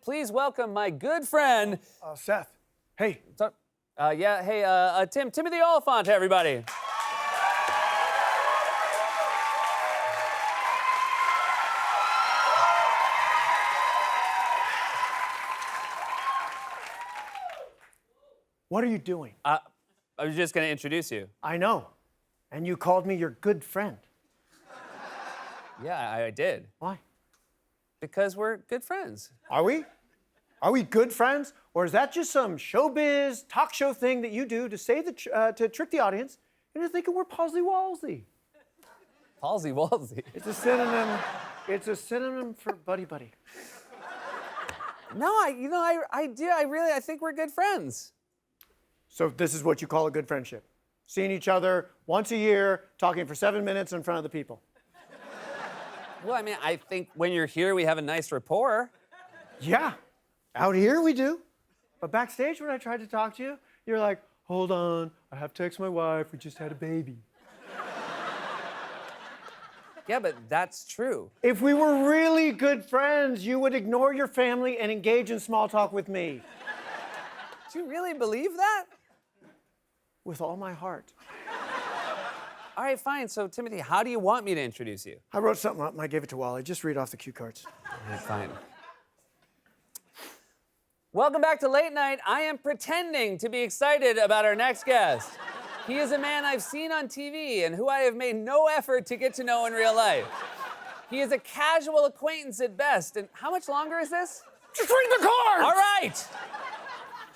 please welcome my good friend. Seth. Hey. Timothy Oliphant, everybody. What are you doing? I was just going to introduce you. I know. And you called me your good friend. Yeah, I did. Why? Because we're good friends. Are we? Are we good friends? Or is that just some showbiz talk show thing that you do to say to trick the audience into thinking we're Palsy Walsy? Palsy Walsy. It's a synonym. It's a synonym for buddy buddy. No, I think we're good friends. So this is what you call a good friendship. Seeing each other once a year, talking for 7 minutes in front of the people. Well, I mean, I think when you're here, we have a nice rapport. Yeah, out here we do. But backstage, when I tried to talk to you, you're like, hold on, I have to text my wife, we just had a baby. Yeah, but that's true. If we were really good friends, you would ignore your family and engage in small talk with me. Do you really believe that? With all my heart. All right, fine. So, Timothy, how do you want me to introduce you? I wrote something up and I gave it to Wally. Just read off the cue cards. All right, fine. Welcome back to Late Night. I am pretending to be excited about our next guest. He is a man I've seen on TV and who I have made no effort to get to know in real life. He is a casual acquaintance at best. And how much longer is this? Just read the cards! All right.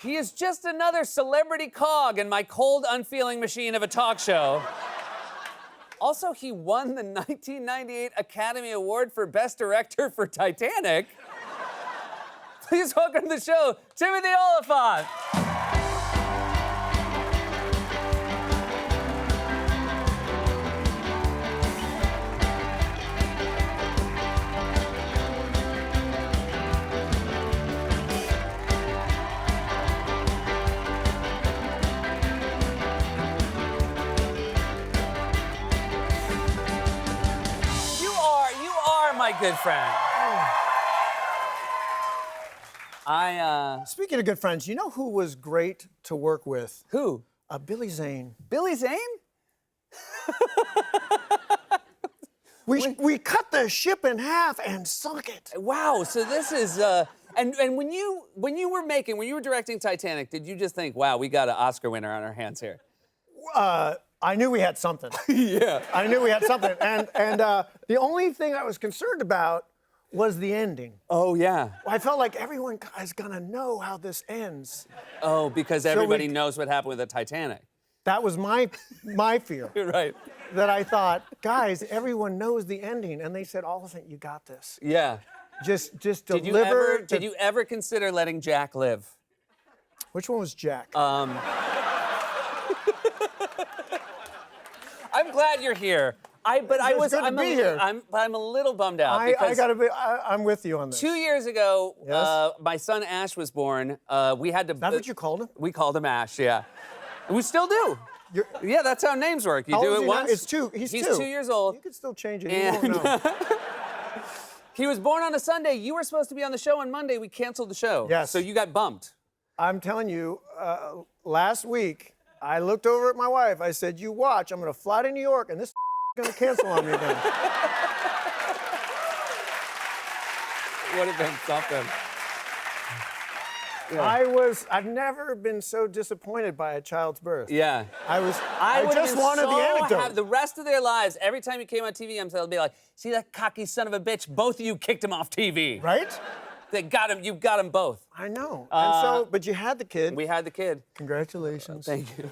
He is just another celebrity cog in my cold, unfeeling machine of a talk show. Also, he won the 1998 Academy Award for Best Director for Titanic. Please welcome to the show, Timothy Oliphant. My good friend. Speaking of good friends, you know who was great to work with? Who? Billy Zane. Billy Zane? We cut the ship in half and sunk it. Wow, so this is, and when you were directing Titanic, did you just think, wow, we got an Oscar winner on our hands here? I knew we had something. Yeah. I knew we had something. And the only thing I was concerned about was the ending. Oh, yeah. I felt like everyone is gonna know how this ends. Oh, because everybody knows what happened with the Titanic. That was my fear. You're right. That I thought, guys, everyone knows the ending. And they said, Oliphant, you got this. Yeah. Just deliver. Did you ever consider letting Jack live? Which one was Jack? I'm glad you're here. I'm a little bummed out. I'm with you on this. 2 years ago, Yes? my son Ash was born. We had to. Is that what you called him? We called him Ash, yeah. And we still do. Yeah, that's how names work. You How do old it is he now? once. It's two. He's 2 years old. You could still change it. And You won't know. he was born on a Sunday. You were supposed to be on the show on Monday. We canceled the show. Yes. So you got bumped. I'm telling you, last week, I looked over at my wife. I said, you watch, I'm going to fly to New York, and this going to cancel on me again. Would have been something. Yeah. I've never been so disappointed by a child's birth. Yeah. I just wanted the anecdote. The rest of their lives, every time you came on TV, they'll be like, see that cocky son of a bitch? Both of you kicked him off TV. Right? They got him. You got him both. I know. And but you had the kid. We had the kid. Congratulations. Thank you.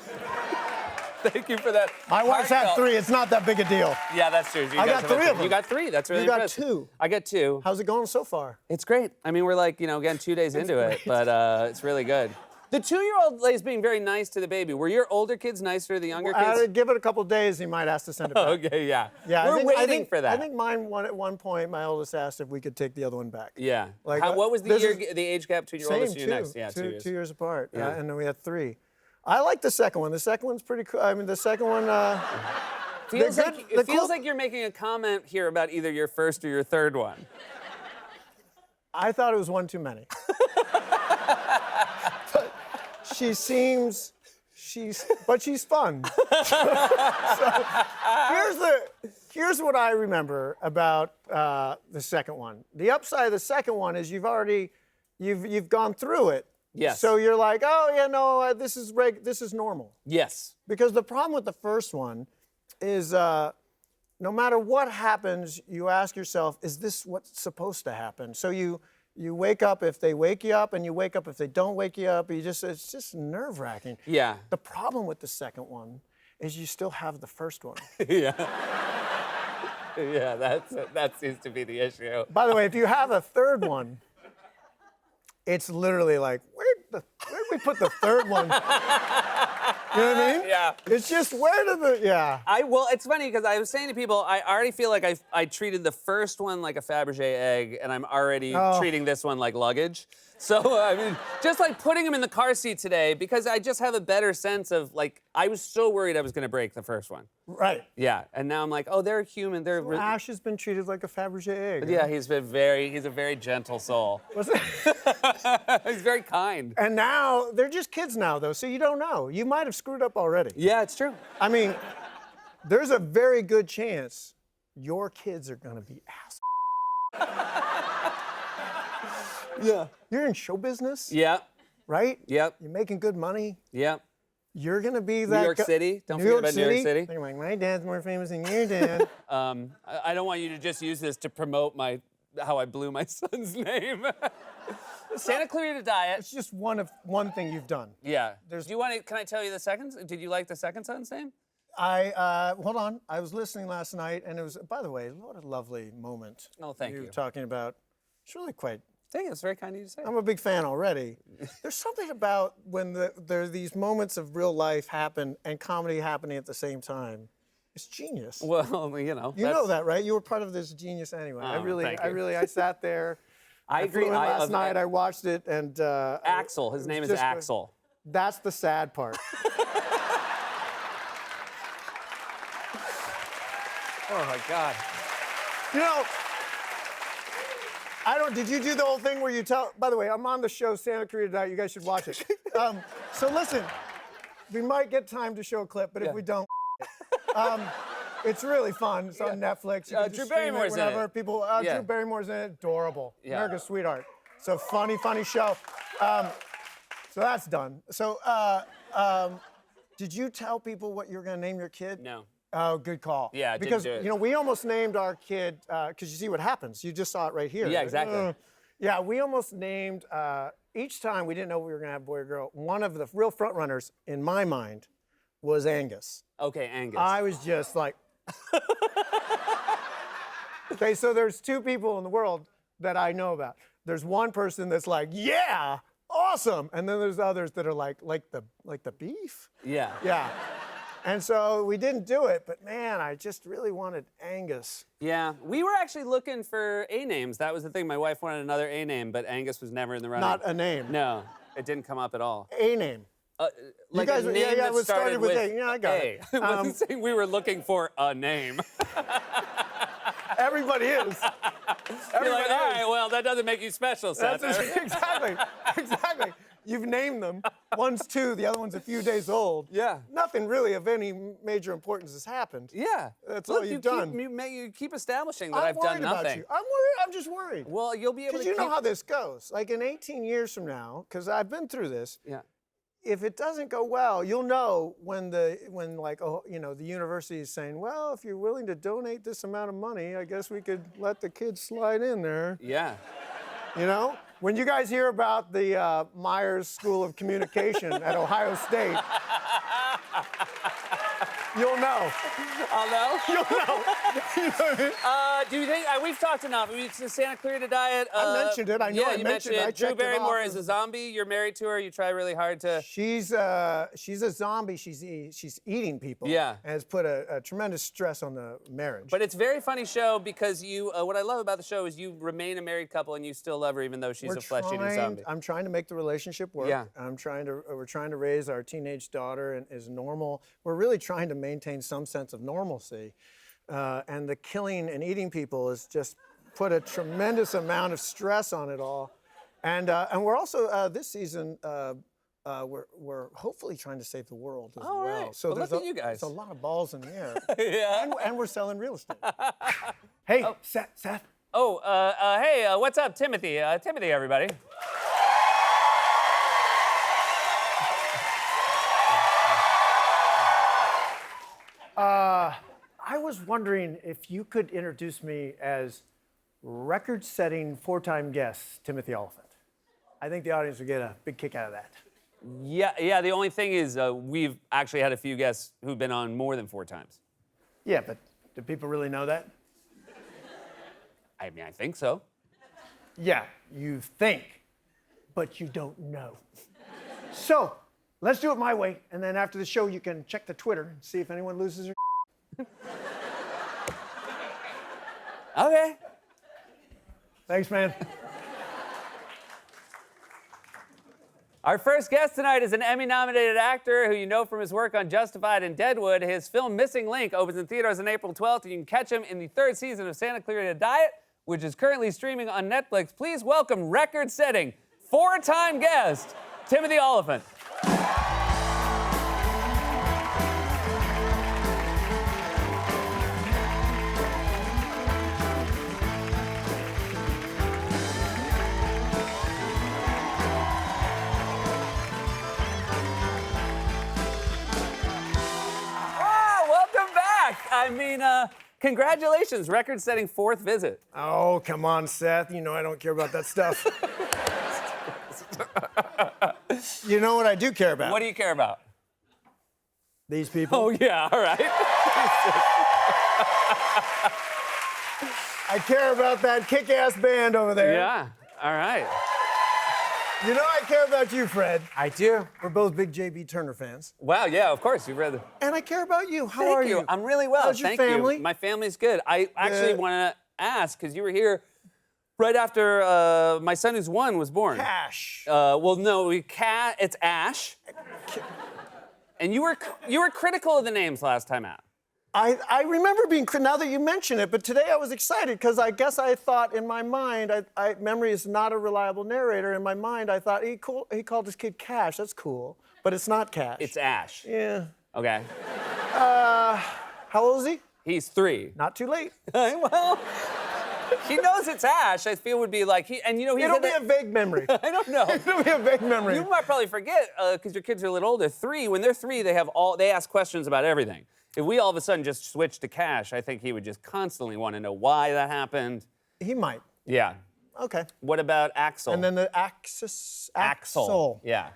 Thank you for that. My wife's had 3. It's not that big a deal. Yeah, that's true. I got 3 of them. You got 3. That's really You got impressive. 2. I got 2. How's it going so far? It's great. I mean, we're like, again, 2 days into it, but it's really good. The 2-year-old is being very nice to the baby. Were your older kids nicer to the younger kids? Give it a couple days, he might ask to send it back. Okay, yeah. Yeah, We're waiting for that. I think mine, at one point, my oldest asked if we could take the other one back. Yeah. Like, what was the age gap between your oldest and your Same, next? Yeah, 2 years. 2 years apart. Yeah. And then we had 3. I like the second one. The second one's pretty cool. I mean, the second one. It feels like you're making a comment here about either your first or your third one. I thought it was one too many. But but she's fun. So here's what I remember about the second one. The upside of the second one is you've gone through it. Yes. So you're like, oh yeah, no, this is normal. Yes. Because the problem with the first one is no matter what happens, you ask yourself, is this what's supposed to happen? So you wake up if they wake you up, and you wake up if they don't wake you up. It's just nerve-wracking. Yeah. The problem with the second one is you still have the first one. Yeah. Yeah, that seems to be the issue. By the way, if you have a third one, it's literally like, where'd we put the third one? You know what I mean? Yeah. It's just, yeah. Well, it's funny because I was saying to people, I already feel like I treated the first one like a Fabergé egg, and I'm already treating this one like luggage. So, I mean, just like putting him in the car seat today, because I just have a better sense of, like, I was so worried I was gonna break the first one. Right. Yeah, and now I'm like, oh, they're human, they're... Ash has been treated like a Fabergé egg. Yeah, he's a very gentle soul. Was it? He's very kind. And now, they're just kids now, though, so you don't know. You might have screwed up already. Yeah, it's true. I mean, there's a very good chance your kids are gonna be assholes. Yeah. You're in show business, Yeah, right? yep, You're making good money. yep. You're gonna be that New York City. Don't New forget York about New York City. You're like, my dad's more famous than your dad. I don't want you to just use this to promote how I blew my son's name. Santa Clarita Diet. It's just one thing you've done. Yeah. Do you want to? Can I tell you the second? Did you like the second son's name? Hold on. I was listening last night, and it was, by the way, what a lovely moment. Oh, thank you. You were talking about. It's really quite. Thank you. It's very kind of you to say. I'm a big fan already. There's something about when there are these moments of real life happen and comedy happening at the same time. It's genius. Well, you know. You know that, right? You were part of this genius anyway. Oh, thank you. I sat there. I agree. flew in last night. I watched it, and Axel. His name is Axel. That's the sad part. Oh my God. You know, did you do the whole thing where you tell, by the way, I'm on the show Santa Clarita Diet, you guys should watch it. So listen, we might get time to show a clip, but if we don't, it's really fun. It's on Netflix. You can just Drew stream Barrymore's in whenever. it. People, Drew Barrymore's in it, adorable. Yeah. America's sweetheart. It's a funny show. So that's done. So, did you tell people what you were gonna name your kid? No. Oh, good call. Yeah, because didn't do it. you know we almost named our kid because you see what happens. You just saw it right here. Yeah, exactly. Yeah, we almost named each time we didn't know we were gonna have boy or girl. One of the real front runners in my mind was Angus. Okay, Angus. I was just like, okay, so there's two people in the world that I know about. There's one person that's like, yeah, awesome, and then there's others that are like the beef. Yeah. Yeah. And so we didn't do it, but man, I just really wanted Angus. Yeah, we were actually looking for A names. That was the thing. My wife wanted another A name, but Angus was never in the running. Not a name. No, it didn't come up at all. A name. Like guys a were- name yeah, that it was started with A. Yeah, I got A. it. It wasn't saying we were looking for a name. Everybody is. You're like, all right, well, that doesn't make you special, Seth. Exactly. You've named them. One's 2, the other one's a few days old. Yeah. Nothing really of any major importance has happened. Yeah. That's Look, all you've done. You keep establishing that I'm I've done worried about nothing. you. I'm worried. I'm just worried. Well, you'll be able to Because you know keep... how this goes. Like in 18 years from now, because I've been through this. Yeah. If it doesn't go well, you'll know when the university is saying, well, if you're willing to donate this amount of money, I guess we could let the kids slide in there. Yeah. You know? When you guys hear about the Myers School of Communication at Ohio State, you'll know. I'll know. You'll know. You know what I mean? Do you think we've talked enough? It's the Santa Clarita Diet. I mentioned it. I know yeah, I you mentioned it. I Drew checked it Barrymore off. is a zombie. You're married to her. You try really hard to. She's a zombie. She's eating people. Yeah. And has put a tremendous stress on the marriage. But it's a very funny show because you. What I love about the show is you remain a married couple and you still love her even though she's a flesh-eating zombie. I'm trying to make the relationship work. Yeah. We're trying to raise our teenage daughter and is normal. We're really trying to maintain some sense of normalcy. And the killing and eating people is just put a tremendous amount of stress on it all. And we're also, this season, we're hopefully trying to save the world as All well. right. So Well, there's look at you guys. There's a lot of balls in the air. Yeah. And we're selling real estate. Hey, Seth. Oh, hey, what's up, Timothy? Timothy, everybody. I was wondering if you could introduce me as record-setting four-time guest, Timothy Oliphant. I think the audience would get a big kick out of that. Yeah. The only thing is, we've actually had a few guests who've been on more than 4 times. Yeah, but do people really know that? I mean, I think so. Yeah, you think, but you don't know. So, let's do it my way, and then after the show, you can check the Twitter and see if anyone loses their. Okay. Thanks, man. Our first guest tonight is an Emmy-nominated actor who you know from his work on Justified and Deadwood. His film Missing Link opens in theaters on April 12th, and you can catch him in the 3rd season of Santa Clarita Diet, which is currently streaming on Netflix. Please welcome record-setting, 4-time guest, Timothy Oliphant. Welcome back. I mean, congratulations, record-setting 4th visit. Oh, come on, Seth. You know I don't care about that stuff. You know what I do care about? What do you care about? These people. Oh, yeah, all right. I care about that kick-ass band over there. Yeah, all right. You know I care about you, Fred. I do. We're both big J.B. Turner fans. Wow, yeah, of course, you've read the... And I care about you. How Thank are you. you? I'm really well. How's your Thank family? you. My family's good. I actually Good. want to ask, because you were here right after my son who's 1 was born. Cash. Well, no, it's Ash. And you were critical of the names last time out. I remember being, now that you mention it, but today I was excited because I guess I thought in my mind, memory is not a reliable narrator. In my mind, I thought he called his kid Cash. That's cool, but it's not Cash. It's Ash. Yeah. Okay. How old is he? He's 3. Not too late. Well, he knows it's Ash. I feel would be like It'll be a vague memory. I don't know. It'll be a vague memory. You might probably forget because your kids are a little older. 3. When they're 3, they ask questions about everything. If we all of a sudden just switched to Cash, I think he would just constantly want to know why that happened. He might. Yeah. Okay. What about Axel? And then the Axis. Axel. Yeah.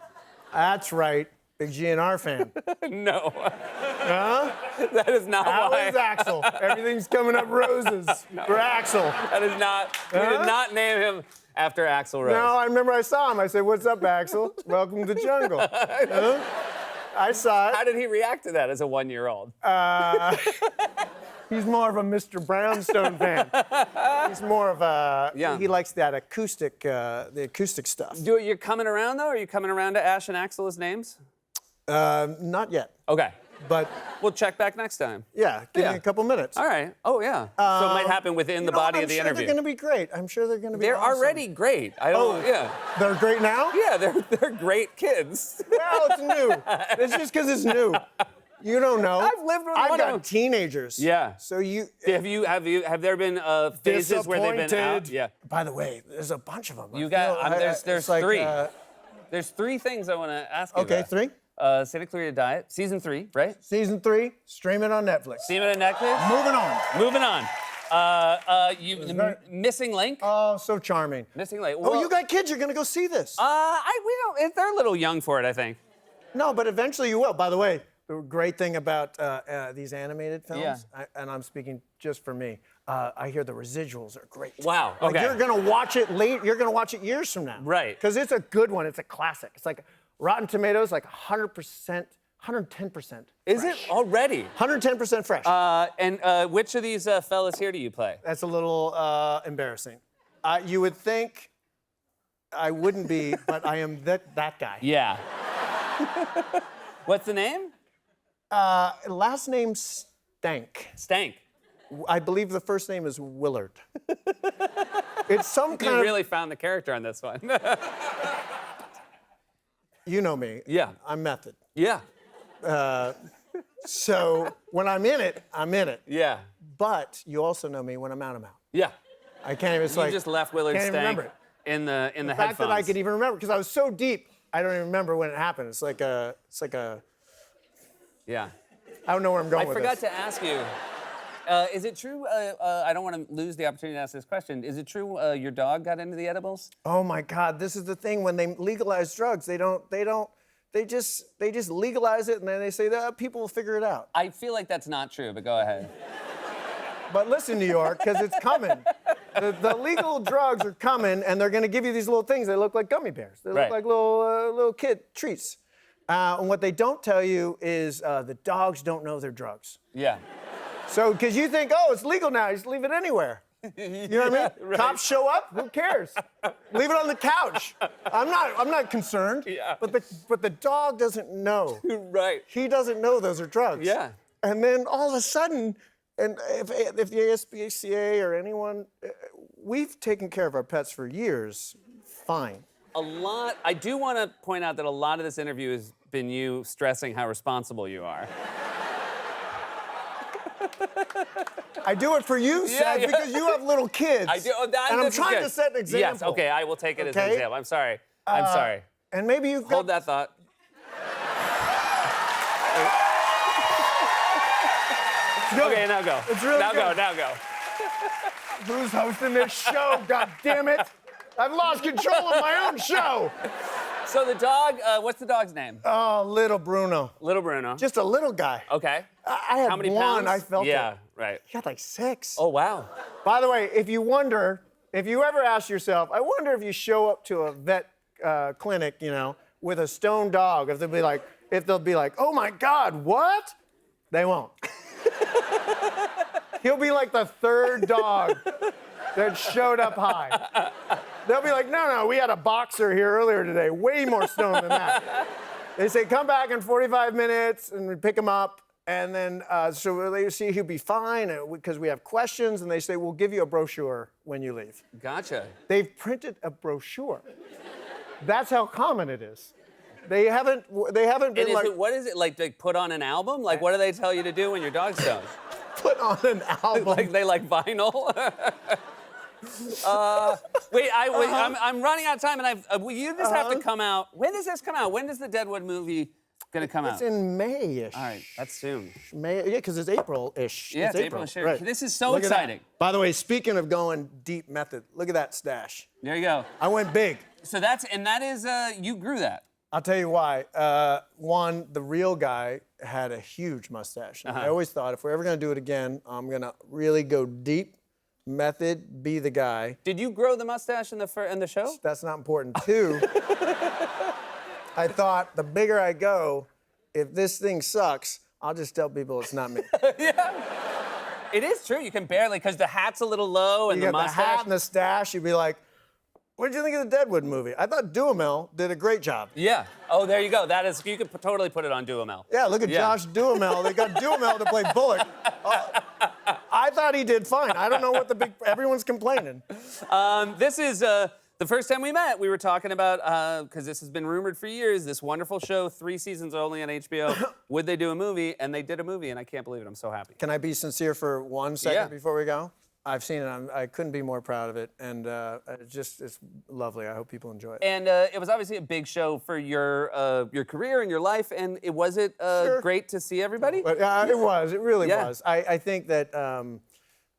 That's right. Big GNR fan. No. Huh? That is not How why. is Axel? Everything's coming up roses for Axel. That is not. We did not name him after Axl Rose. No, I remember I saw him. I said, "What's up, Axel? Welcome to the jungle." Huh? I saw it. How did he react to that as a 1-year-old? He's more of a Mr. Brownstone fan. He's more of a. Yeah. He likes that acoustic, the acoustic stuff. You're coming around though? Are you coming around to Ash and Axel as names? Not yet, Okay. but We'll check back next time. yeah, give Yeah. me a couple minutes. All right. Oh yeah. So it might happen within the body of the I'm sure interview. they're going to be great. I'm sure they're going to be. They're awesome. already great. I don't. Yeah. They're great now. Yeah. They're great kids. Well, it's new. It's just because it's new. You don't know. I've lived with I've one of got them. teenagers. Yeah. So you. Have there been phases where they've been out? Disappointed. Yeah. By the way, there's a bunch of them. You got. There's it's like, 3. There's 3 things I want to ask you Okay, about. 3. Santa Clarita Diet, season 3, right? Season 3, stream it on Netflix. See him at a necklace. Moving on. Moving on. Missing Link. Oh, so charming. Missing Link. Oh, Well, you got kids. You're gonna go see this. we don't. They're a little young for it, I think. No, but eventually you will. By the way, the great thing about these animated films, Yeah. and I'm speaking just for me, I hear the residuals are great. Wow, Like okay. you're gonna watch it late. You're gonna watch it years from now. Right. Because it's a good one. It's a classic. It's like Rotten Tomatoes, like 100%, 110%. Is it already? 110% fresh. And which of these fellas here do you play? That's a little embarrassing. You would think I wouldn't be, but I am that guy. Yeah. What's the name? Last name Stank. Stank. I believe the first name is Willard. It's some kind You of. really found the character on this one. You know me. Yeah. I'm method. Yeah. So when I'm in it, I'm in it. Yeah. But you also know me when I'm out, I'm out. Yeah. I can't even. It's You like just left Willard can't even Stank remember it. in the The fact headphones. that I could even remember, because I was so deep, I don't even remember when it happened. It's like a. Yeah. I don't know where I'm going I with forgot this. to ask you. Is it true? I don't want to lose the opportunity to ask this question. Is it true your dog got into the edibles? Oh my God! This is the thing. When they legalize drugs, they just legalize it, and then they say that people will figure it out. I feel like that's not true, but go ahead. But listen, New York, because it's coming. The legal drugs are coming, and they're going to give you these little things. They look like gummy bears. They look Right. like little kid treats. And what they don't tell you is the dogs don't know they're drugs. Yeah. So, because you think, oh, it's legal now, you just leave it anywhere. You know what I mean? Right. Cops show up, who cares? Leave it on the couch. I'm not concerned. Yeah. But the dog doesn't know. Right. He doesn't know those are drugs. Yeah. And then all of a sudden, and if the ASPCA or anyone, we've taken care of our pets for years, fine. I do want to point out that a lot of this interview has been you stressing how responsible you are. I do it for you, Seth, yeah. because you have little kids. I do. And I'm this is trying good. to set an example. Yes. Okay. I will take it as an Okay? example. I'm sorry. I'm sorry. And maybe you've got... Hold that thought. Good. Okay. Now go. It's really now go. good. Now go. Who's hosting this show? God damn it! I've lost control of my own show. So the dog. What's the dog's name? Oh, little Bruno. Little Bruno. Just a little guy. Okay. I had How many one. pounds? I felt Yeah. it. Right. He had like 6. Oh wow. By the way, if you ever ask yourself, I wonder if you show up to a vet clinic, with a stone dog, if they'll be like, oh my God, what? They won't. He'll be like the 3rd dog that showed up high. They'll be like, no, we had a boxer here earlier today, way more stone than that. They say, come back in 45 minutes, and we pick him up. And then, so they see he'll be fine because we have questions, and they say, we'll give you a brochure when you leave. Gotcha. They've printed a brochure. That's how common it is. They haven't been And what is it like? They put on an album? Like, what do they tell you to do when your dog's stoned? put on an album. Like they like vinyl? I'm running out of time, and you just have to come out. When does this come out? When does the Deadwood movie gonna come out? It's in May-ish. All right, that's soon. May, yeah, because it's April-ish. Yeah, it's April. Right. This is so Look at that. exciting. By the way, speaking of going deep method, look at that stash. There you go. I went big. So that is you grew that. I'll tell you why. One, the real guy had a huge mustache. And I always thought if we're ever going to do it again, I'm going to really go deep, method, be the guy. Did you grow the mustache in the show? That's not important. 2, I thought the bigger I go, if this thing sucks, I'll just tell people it's not me. It is true. You can barely, because the hat's a little low and You the got the mustache. hat and the stash, you'd be like, what did you think of the Deadwood movie? I thought Duhamel did a great job. Yeah. Oh, there you go. You could totally put it on Duhamel. Yeah, look at Josh Duhamel. They got Duhamel to play Bullock. I thought he did fine. I don't know what everyone's complaining. This is the first time we met. We were talking about, because this has been rumored for years, this wonderful show, 3 seasons only on HBO. Would they do a movie? And they did a movie, and I can't believe it. I'm so happy. Can I be sincere for 1 second Yeah. before we go? I've seen it. I couldn't be more proud of it. And it's lovely. I hope people enjoy it. And it was obviously a big show for your career and your life. And was it great to see everybody? But it was. It really Yeah. was. I think that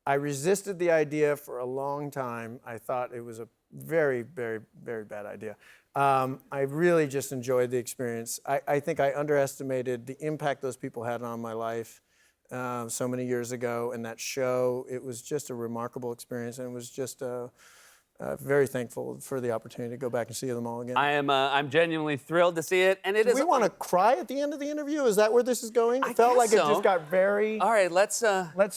I resisted the idea for a long time. I thought it was a very, very, very bad idea. I really just enjoyed the experience. I think I underestimated the impact those people had on my life so many years ago. And that show, it was just a remarkable experience. And it was just very thankful for the opportunity to go back and see them all again. I'm genuinely thrilled to see it. And it Do is. we want to cry at the end of the interview? Is that where this is going? I It felt guess like it so. just got very... All right, let's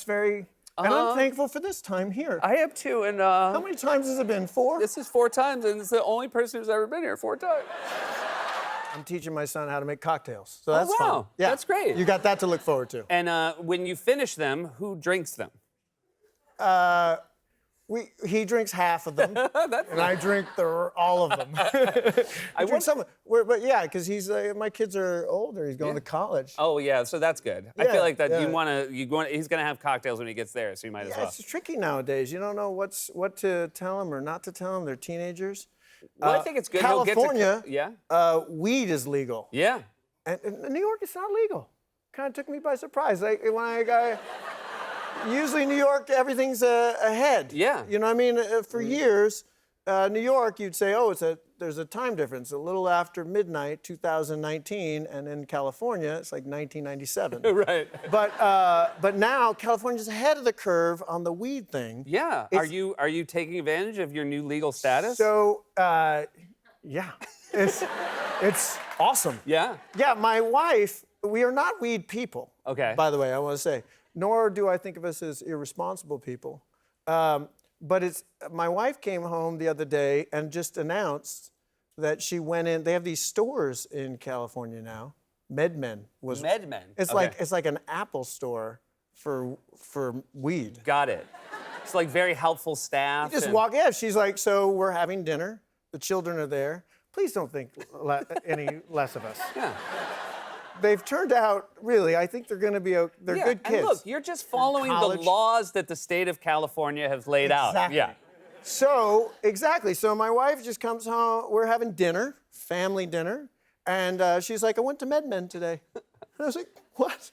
very... And I'm thankful for this time here. I am too, and How many times has it been? 4? this is 4 times, and it's the only person who's ever been here 4 times. I'm teaching my son how to make cocktails, so that's wow. fun. Yeah, That's great. You got that to look forward to. And when you finish them, who drinks them? He drinks half of them, and I drink all of them. I drink some, but yeah, because my kids are older. He's going to college. Oh yeah, so that's good. I Yeah, feel like that yeah. he's gonna have cocktails when he gets there, so you might as well. It's tricky nowadays. You don't know what to tell them or not to tell them. They're teenagers. Well, I think it's good. California, yeah. Weed is legal. Yeah. And in New York, it's not legal. Kind of took me by surprise. Usually New York, everything's ahead. Yeah. You know what I mean? For years, New York, you'd say, oh, there's a time difference, a little after midnight, 2019, and in California, it's like 1997. Right. But now California's ahead of the curve on the weed thing. Yeah. Are you taking advantage of your new legal status? So, yeah, it's awesome. Yeah. Yeah, my wife, we are not weed people. Okay. By the way, I want to say, nor do I think of us as irresponsible people. But my wife came home the other day and just announced that she went in. They have these stores in California now. MedMen was. MedMen. It's okay. it's like an Apple store for weed. Got it. It's like very helpful staff. You just walk. Yeah, she's like, so we're having dinner. The children are there. Please don't think any less of us. Yeah. They've turned out, really, I think they're going to be, they're good kids. And look, you're just following the laws that the state of California has laid out. Yeah. So, exactly. So my wife just comes home, we're having dinner, family dinner, and she's like, I went to MedMen today. And I was like, what?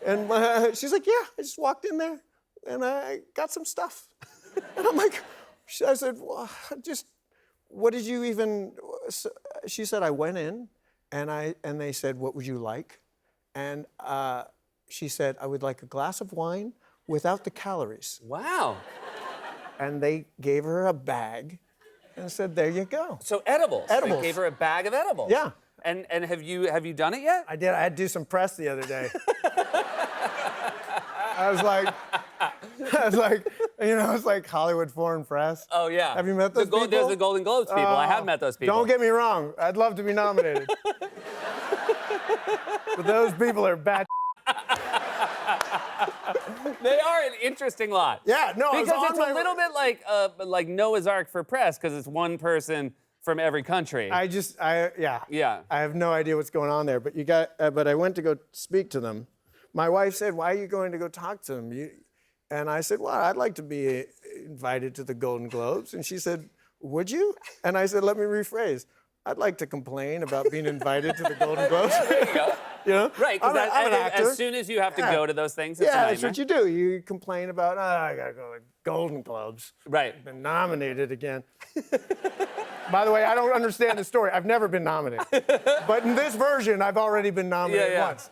And she's like, yeah, I just walked in there, and I got some stuff. And I'm like, I said, well, what did you even, she said, I went in, and they said, what would you like? And she said, I would like a glass of wine without the calories. Wow. And they gave her a bag and said, there you go. So edibles. Edibles. They gave her a bag of edibles. Yeah. And have you done it yet? I did. I had to do some press the other day. I was like, it's like Hollywood Foreign Press. Oh, yeah. Have you met those people? There's the Golden Globes people. I have met those people. Don't get me wrong. I'd love to be nominated. But those people are bad. They are an interesting lot. Yeah, no, because it's a little bit like Noah's Ark for press, because it's one person from every country. Yeah. I have no idea what's going on there, but I went to go speak to them. My wife said, why are you going to go talk to them? And I said, well, I'd like to be invited to the Golden Globes. And she said, would you? And I said, let me rephrase. I'd like to complain about being invited to the Golden Globes. There you go. You know? Right, because I'm an actor. as soon as you have to go to those things, it's a that's nightmare. what you do. You complain about, I gotta go to Golden Globes. Right. Been nominated again. By the way, I don't understand the story. I've never been nominated. But in this version, I've already been nominated once.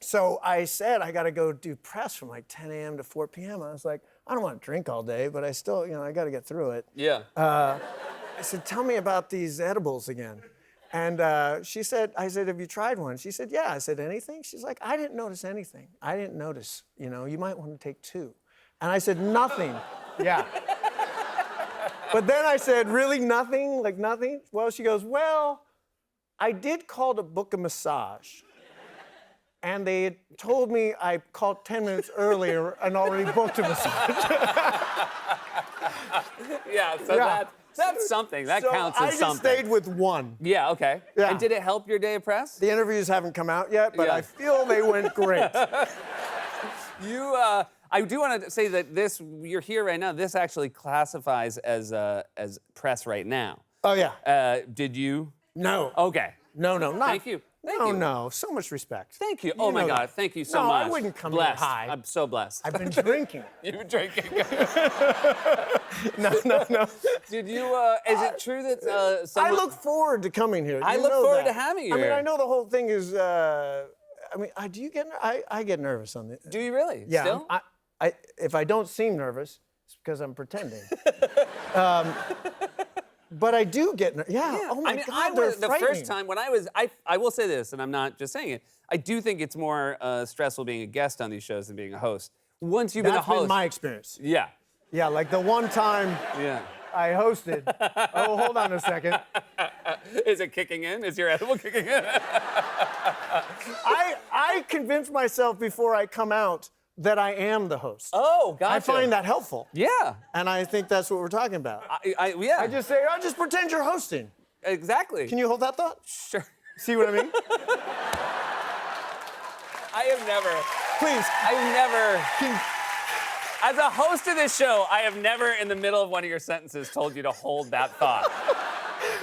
So I said, I gotta go do press from like 10 a.m. to 4 p.m. I was like, I don't want to drink all day, but I still, I gotta get through it. Yeah. I said, tell me about these edibles again. And I said, have you tried one? She said, yeah. I said, anything? She's like, I didn't notice anything. I didn't notice, you might want to take 2. And I said, nothing. Yeah. But then I said, really nothing? Like nothing? Well, she goes, well, I did call to book a massage. And they had told me I called 10 minutes earlier and already booked a massage. Yeah, so that's something. That counts as something. I just stayed with 1. Yeah, okay. Yeah. And did it help your day of press? The interviews haven't come out yet, but I feel they went great. I do want to say that you're here right now, this actually classifies as press right now. Oh, yeah. Did you? No. Okay. No, not. Thank you. No, so much respect. Thank you. Oh, my God. Thank you so much. No, I wouldn't come blessed. here high. I'm so blessed. I've been drinking. You've been drinking. No. Did you, is it true that someone... I look forward to coming here. I look forward to having you here. I know the whole thing is, do you get, I get nervous on this. Do you really? Yeah. Still? If I don't seem nervous, it's because I'm pretending. But I do get nervous. Yeah. Oh my God, they're the frightening. first time when I will say this, and I'm not just saying it, I do think it's more stressful being a guest on these shows than being a host. Once you've been a host. That's been my experience. Yeah. Yeah, like the one time I hosted. Oh, hold on a second. Is it kicking in? Is your edible kicking in? I convince myself before I come out that I am the host. Oh, gotcha. I find that helpful. Yeah. And I think that's what we're talking about. Yeah. I just say, oh, just pretend you're hosting. Exactly. Can you hold that thought? Sure. See what I mean? I have never. Please. I've never. As a host of this show, I have never, in the middle of one of your sentences, told you to hold that thought.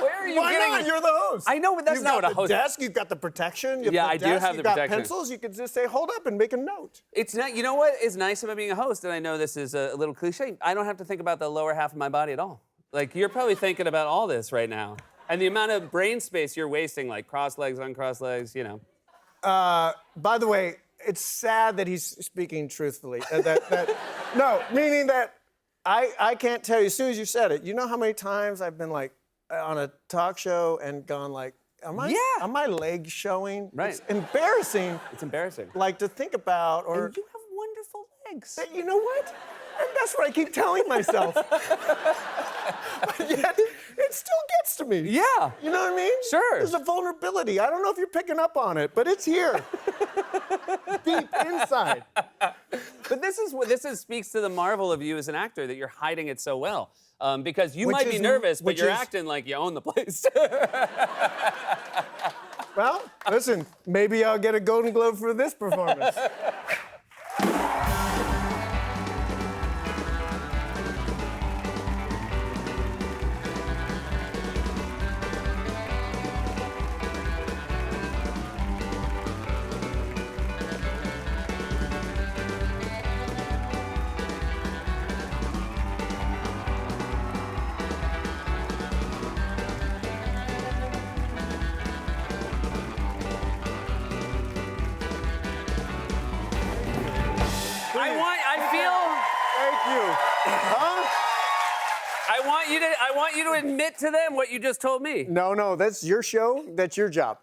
Where are you Why getting? not? You're the host. I know, but that's you've not got what a host. the desk. You've got the protection. You've Yeah, got I the do desk, have the you've got protection. pencils. You can just say, hold up and make a note. It's not. You know what is nice about being a host, and I know this is a little cliche. I don't have to think about the lower half of my body at all. Like you're probably thinking about all this right now, and the amount of brain space you're wasting, like cross legs, uncrossed legs. You know. By the way, it's sad that he's speaking truthfully. No, meaning that I can't tell you, as soon as you said it, you know how many times I've been like on a talk show and gone like, are my legs showing? Right. It's embarrassing. It's embarrassing. Like to think about, or And you have wonderful legs. you know what? And that's what I keep telling myself. But yet, it still gets to me. Yeah. You know what I mean? Sure. There's a vulnerability. I don't know if you're picking up on it, but it's here. Deep inside. But this speaks to the marvel of you as an actor that you're hiding it so well. Because you Which might be is- nervous, but which you're is- acting like you own the place. Well, listen, maybe I'll get a Golden Globe for this performance. Thank you. Huh? I want you to admit to them what you just told me. No, that's your show. That's your job.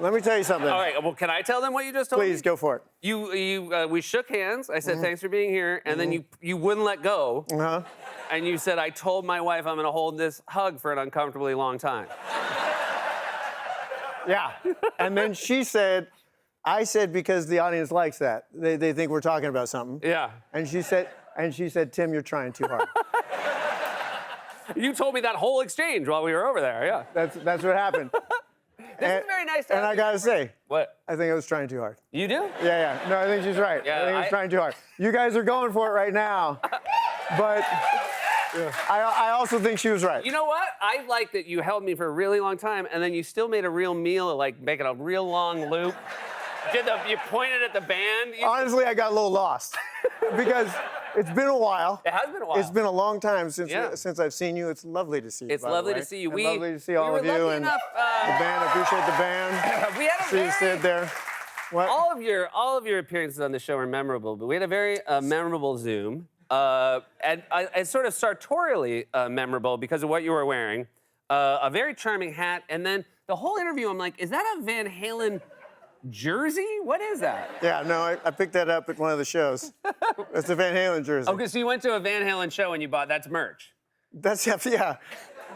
Let me tell you something. All right, well, can I tell them what you just told me? Please, go for it. We shook hands. I said, thanks for being here. And then you wouldn't let go. Uh-huh. And you said, I told my wife I'm going to hold this hug for an uncomfortably long time. Yeah. And then she said, I said, because the audience likes that. They think we're talking about something. Yeah. And she said, Tim, you're trying too hard. You told me that whole exchange while we were over there, yeah. That's what happened. This is very nice to And have I you. I gotta say, What? I think I was trying too hard. You do? Yeah. No, I think she's right. Yeah, I think I was trying too hard. You guys are going for it right now. But I also think she was right. You know what? I like that you held me for a really long time, and then you still made a real meal, like making a real long loop. You pointed at the band. Honestly, I got a little lost because it's been a while. It has been a while. It's been a long time since Yeah. since I've seen you. It's lovely to see you. It's by the lovely way. to see you. And lovely to see all we of were you lucky and enough, the band. I appreciate the band. we had a See you very, sit there. What? all of your appearances on the show are memorable, but we had a very memorable Zoom, and sort of sartorially memorable because of what you were wearing, a very charming hat, and then the whole interview. I'm like, is that a Van Halen jersey? What is that? Yeah, no, I picked that up at one of the shows. It's a Van Halen jersey. Okay, so you went to a Van Halen show and you bought that's merch. That's yeah,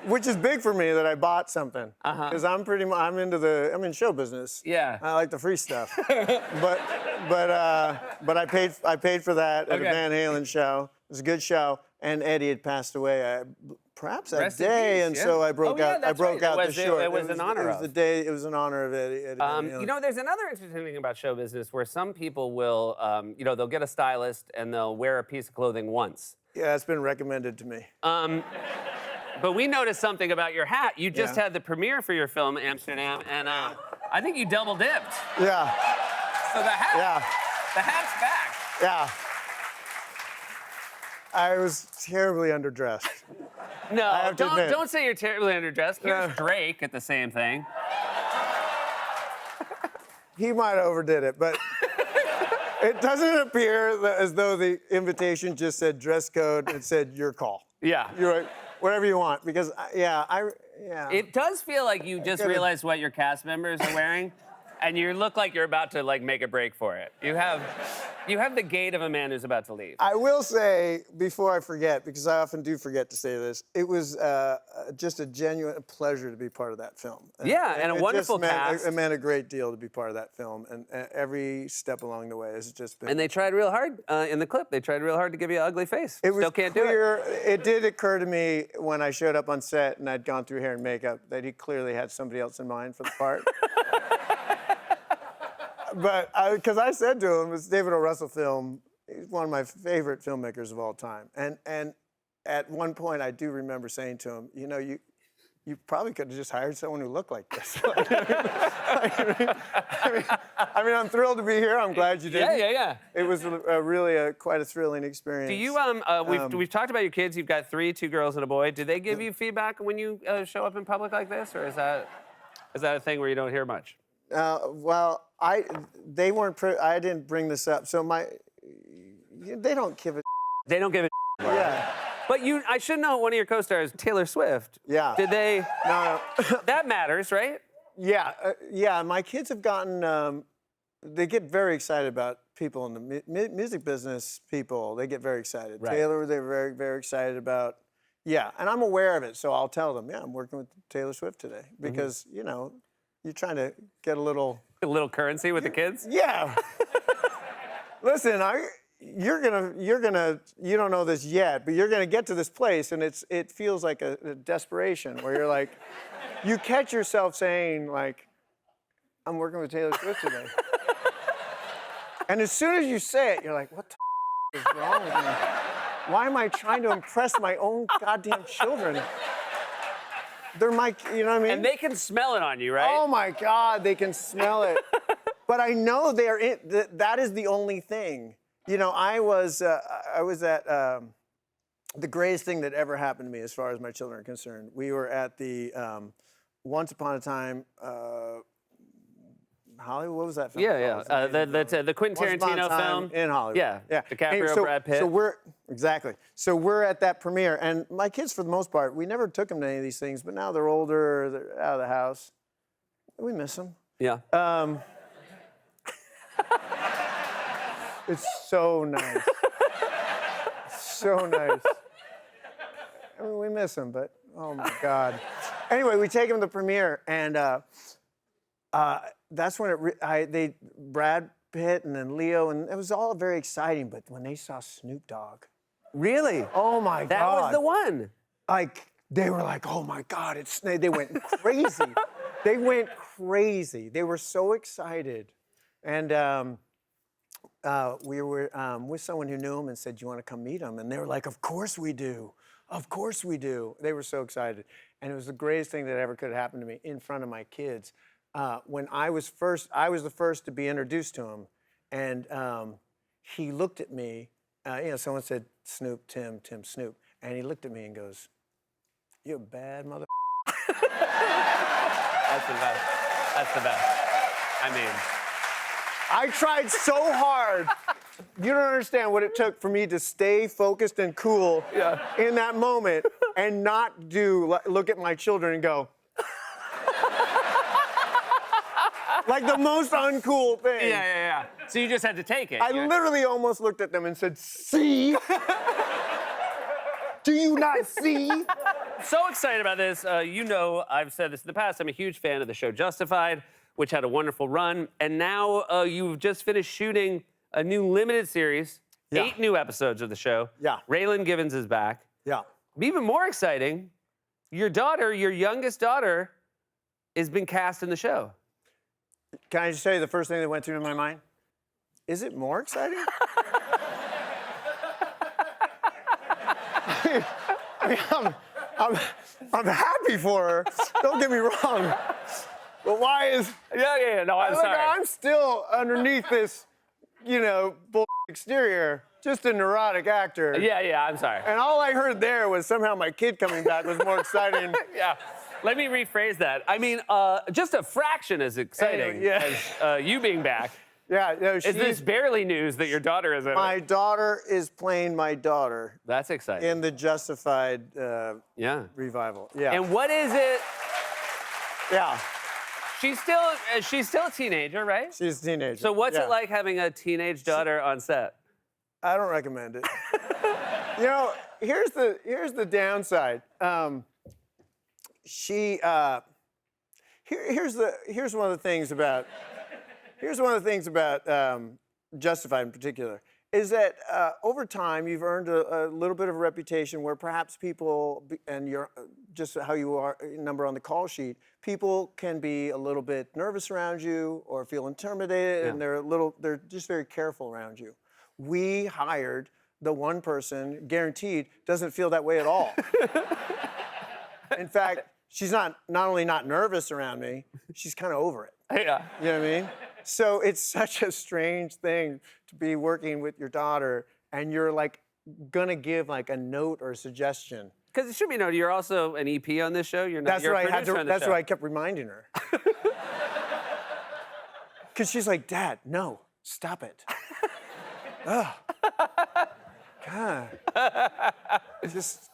which is big for me that I bought something. Because I'm I'm in show business. Yeah. I like the free stuff. but I paid for that at a Okay. Van Halen show. It was a good show, and Eddie had passed away. Perhaps that Rest in day, peace, and yeah. so I broke Oh, yeah, out. I that's broke right. out It the was- short. it was in honor It was of. the day. It was in honor of Eddie Van Halen. You know, there's another interesting thing about show business where some people will, they'll get a stylist and they'll wear a piece of clothing once. Yeah, it's been recommended to me. But we noticed something about your hat. You just Yeah. had the premiere for your film, Amsterdam, and I think you double dipped. Yeah, So the yeah, hat's back. yeah. I was terribly underdressed. No, have to admit. don't say you're terribly underdressed. Here's No. Drake at the same thing. He might have overdid it, but it doesn't appear as though the invitation just said dress code and said your call. Yeah. You're right, whatever you want, because yeah. It does feel like you just gotta- realized what your cast members are wearing. and you look like you're about to like make a break for it. You have the gait of a man who's about to leave. I will say, before I forget, because I often do forget to say this, it was just a genuine pleasure to be part of that film. Yeah, and a it wonderful just meant, cast. It meant a great deal to be part of that film, and every step along the way has just been. And they tried real hard in the clip. They tried real hard to give you an ugly face. It was Still can't clear, do it. It did occur to me when I showed up on set and I'd gone through hair and makeup that he clearly had somebody else in mind for the part. But because I said to him, it's David O. Russell film. He's one of my favorite filmmakers of all time. And at one point, I do remember saying to him, you know, you probably could have just hired someone who looked like this. I mean, I'm thrilled to be here. I'm glad you did. Yeah. It was really quite a thrilling experience. Do you we've talked about your kids. You've got 3, 2 girls and a boy. Do they give you feedback when you show up in public like this, or is that a thing where you don't hear much? Well, they weren't. I didn't bring this up, so they don't give a. They don't give a. Yeah. But I should know one of your co-stars, Taylor Swift. Yeah. Did they? No. That matters, right? Yeah, yeah. My kids have gotten. They get very excited about people in the music business. They get very excited. Right. Taylor, they're very, very excited about. Yeah, and I'm aware of it, so I'll tell them. Yeah, I'm working with Taylor Swift today because you know, you're trying to get a little currency with the kids. Yeah. Listen, you don't know this yet, but you're gonna get to this place, and it feels like a desperation where you're like, you catch yourself saying like, I'm working with Taylor Swift today. And as soon as you say it, you're like, what the is wrong with me? Why am I trying to impress my own goddamn children? They're you know what I mean? And they can smell it on you, right? Oh my God, they can smell it. But I know they're in. That is the only thing. You know, I was at the greatest thing that ever happened to me as far as my children are concerned. We were at the Once Upon a Time. Hollywood, what was that film? Yeah. The Quentin Once Upon a Tarantino Time film in Hollywood. Yeah. DiCaprio, so, Brad Pitt. So we're at that premiere, and my kids, for the most part, we never took them to any of these things, but now they're older, they're out of the house. We miss them. Yeah. It's so nice. So nice. I mean, we miss them, but oh my God. Anyway, we take them to the premiere, and that's when Brad Pitt and then Leo, and it was all very exciting. But when they saw Snoop Dogg, Really? oh my God, That was the one. like they were like, oh my God, it's Snape. They went crazy. They went crazy. They were so excited, and we were with someone who knew him and said, "Do you want to come meet him?" And they were like, "Of course we do. Of course we do." They were so excited, and it was the greatest thing that ever could have happened to me in front of my kids. When I was the first to be introduced to him, and he looked at me. You know, someone said, "Snoop, Tim, Snoop," and he looked at me and goes, "You're a bad mother." That's the best. That's the best. I mean, I tried so hard. You don't understand what it took for me to stay focused and cool in that moment and not look at my children and go, like the most uncool thing. yeah. So you just had to take it. I literally almost looked at them and said, "See? Do you not see?" So excited about this. You know, I've said this in the past. I'm a huge fan of the show Justified, which had a wonderful run. And now you've just finished shooting a new limited series, 8 new episodes of the show. Yeah. Raylan Givens is back. Yeah. Even more exciting, your youngest daughter, has been cast in the show. Can I just tell you the first thing that went through my mind? Is it more exciting? I mean, I'm happy for her. Don't get me wrong. But why is... Yeah. No, I'm sorry. I'm still underneath this, you know, exterior, just a neurotic actor. Yeah, I'm sorry. And all I heard there was somehow my kid coming back was more exciting. Yeah. Let me rephrase that. I mean, just a fraction as exciting as you being back. Yeah. No, Is this barely news that your daughter is in My it? daughter is playing my daughter That's exciting. in the Justified Yeah. revival. Yeah. And what is it? Yeah. She's still a teenager, right? She's a teenager. So what's Yeah. it like having a teenage daughter on set? I don't recommend it. You know, here's the downside. Here's one of the things about Justified in particular is that over time you've earned a little bit of a reputation where perhaps people and your just how you are number on the call sheet, people can be a little bit nervous around you or feel intimidated, and they're just very careful around you. We hired the one person, guaranteed, doesn't feel that way at all. In fact, she's not only not nervous around me, she's kind of over it. Yeah. You know what I mean? So it's such a strange thing to be working with your daughter and you're like gonna give like a note or a suggestion. Because it should be noted, you're also an EP on this show. You're not. You're a producer on the That's show. what I kept reminding her. Because she's like, Dad, no, stop it. Ugh. God. Just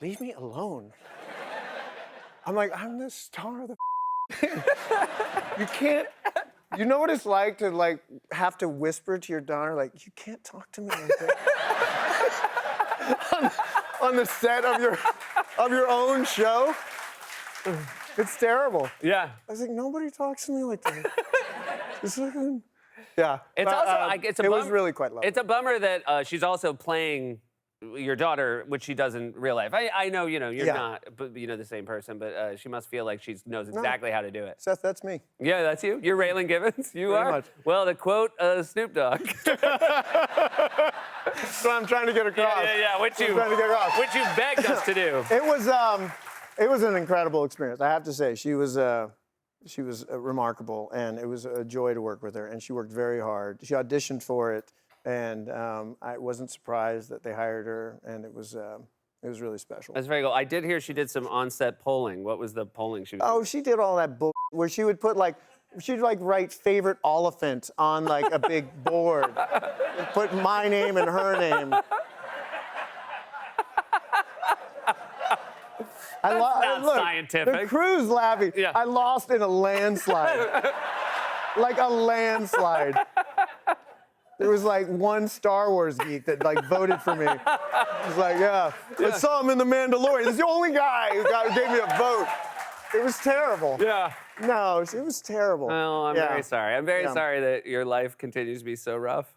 leave me alone. I'm like, I'm the star of the You can't, you know what it's like to like have to whisper to your daughter, like, you can't talk to me like that. on the set of your own show. It's terrible. Yeah. I was like, nobody talks to me like that. It's like, yeah. It's also it's a it bummer. was really quite lovely. It's a bummer that she's also playing your daughter, which she doesn't in real life. I know, you know, you're not, but you know, the same person, but she must feel like she knows exactly how to do it. Seth, that's me. Yeah, that's you. You're Raylan Givens. You Pretty are. much. Well, to quote Snoop Dogg. That's what I'm trying to get across. Yeah. Which you trying to get across. which you begged us to do. It was an incredible experience. I have to say, she was remarkable, and it was a joy to work with her. And she worked very hard. She auditioned for it, and I wasn't surprised that they hired her, and it was really special. That's very cool. I did hear she did some on-set polling. What was the polling she was doing? Oh, she did all that bull where she would put like. She'd like write favorite Oliphant on like a big board and put my name and her name. not look, scientific. The crew's laughing. Yeah. I lost in a landslide. Like a landslide. There was like one Star Wars geek that like voted for me. He was like, yeah. I saw him in The Mandalorian. He's the only guy who gave me a vote. It was terrible. Yeah. No, it was terrible. Well, I'm very sorry. I'm very sorry that your life continues to be so rough.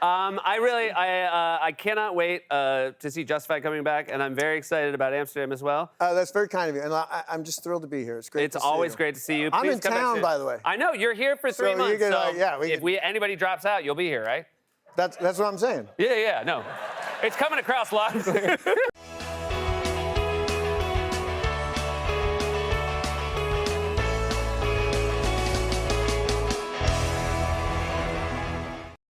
I cannot wait to see Justified coming back, and I'm very excited about Amsterdam as well. That's very kind of you, and I'm just thrilled to be here. It's great. It's always great to see you. I'm Please in come back town, soon. by the way. I know you're here for 3 So months. you can, so if anybody drops out, you'll be here, right? That's what I'm saying. Yeah. No, it's coming across loud and clear.